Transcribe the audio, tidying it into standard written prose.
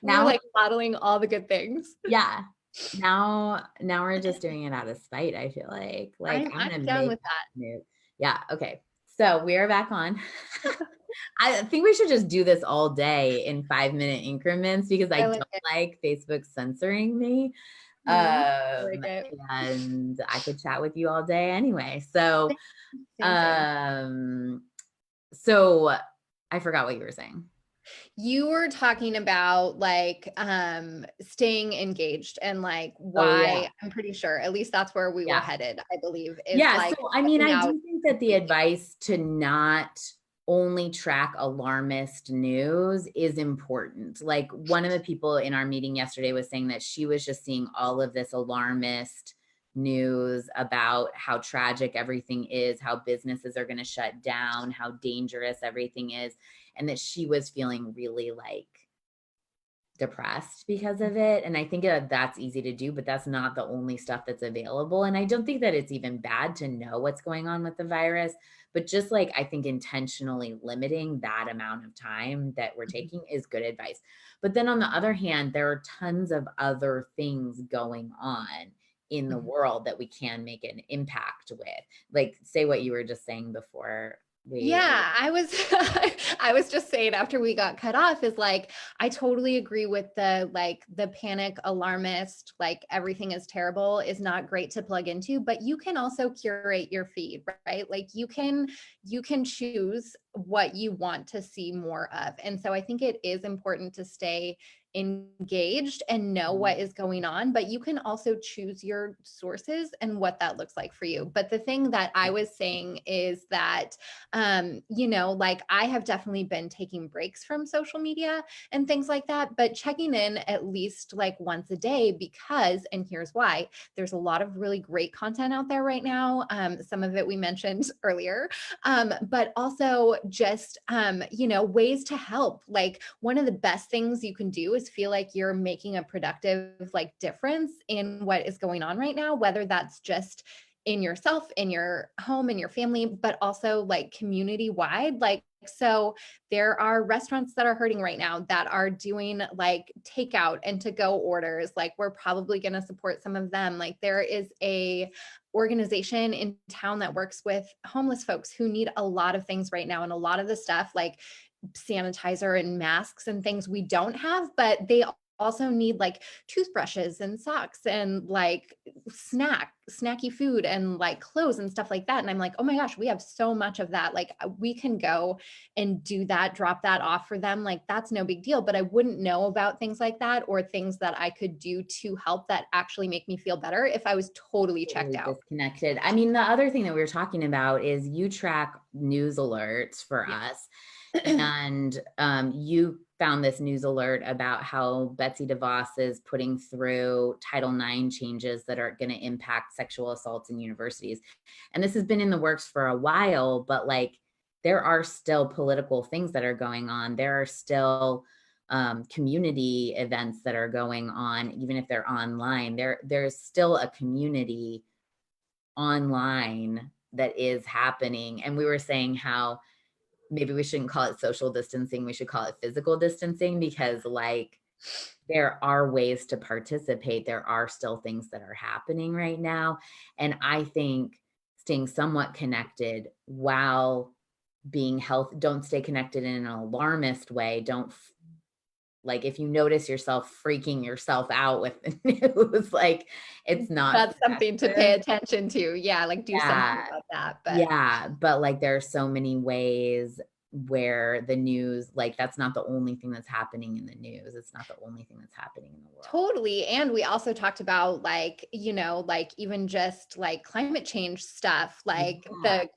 We were Now, like modeling all the good things. yeah. Now we're just doing it out of spite, I feel like I'm I'm gonna down make with that that. move. Yeah, okay. So we are back on. I think we should just do this all day in 5-minute increments because I I don't like it. like Facebook censoring me. Mhm. I like it. And I could chat with you all day anyway. So, Same. um, so I forgot what you were saying. You were talking about like staying engaged and like Oh yeah. why I'm pretty sure at least that's where we were Yeah. headed, I believe, is Yeah. So, like I mean, checking I out do think that the completely. advice to not only track alarmist news is important. Like one of the people in our meeting yesterday was saying that she was just seeing all of this alarmist news about how tragic everything is, how businesses are going to shut down, how dangerous everything is, and that she was feeling really like depressed because of it. And I think that's easy to do, but that's not the only stuff that's available. And I don't think that it's even bad to know what's going on with the virus, but just like I think intentionally limiting that amount of time that we're taking is good advice. But then on the other hand, there are tons of other things going on in the Mhm. world that we can make an impact with. Like say what you were just saying before we. Yeah, I was I was just saying after we got cut off is like I totally agree with the like the panic alarmist, like everything is terrible is not great to plug into, but you can also curate your feed, right? Like you can choose what you want to see more of. And so I think it is important to stay engaged and know what is going on, but you can also choose your sources and what that looks like for you. But the thing that I was saying is that like I have definitely been taking breaks from social media and things like that, but checking in at least like once a day because, and here's why, there's a lot of really great content out there right now. Some of it we mentioned earlier, but also just, ways to help. Like one of the best things you can do is feel like you're making a productive like difference in what is going on right now, whether that's just in yourself, in your home, in your family, but also like community wide. Like, so there are restaurants that are hurting right now that are doing like takeout and to go orders. Like, we're probably going to support some of them. Like, there is a organization in town that works with homeless folks who need a lot of things right now. And a lot of the stuff like sanitizer and masks and things we don't have, but they also need like toothbrushes and socks and like snacky food and like clothes and stuff like that. And I'm like, oh my gosh, we have so much of that. Like we can go and do that, drop that off for them. Like that's no big deal. But I wouldn't know about things like that or things that I could do to help that actually make me feel better if I was totally checked Totally out. disconnected. I mean, the other thing that we were talking about is you track news alerts for Yeah. us. And you found this news alert about how Betsy DeVos is putting through Title IX changes that are going to impact sexual assaults in universities. And this has been in the works for a while, but like there are still political things that are going on. There are still community events that are going on, even if they're online. There's still a community online that is happening. And we were saying how maybe we shouldn't call it social distancing, we should call it physical distancing, because like there are ways to participate. There are still things that are happening right now. And I think staying somewhat connected while being healthy, don't stay connected in an alarmist way. Don't like if you notice yourself freaking yourself out with the news, like it's not That's something to pay productive. attention to. Yeah, like do something Yeah. about that. But Yeah. But like there are so many ways where the news, like that's not the only thing that's happening in the news. It's not the only thing that's happening in the world. totally. And we also talked about like, like even just like climate change stuff, like Yeah. the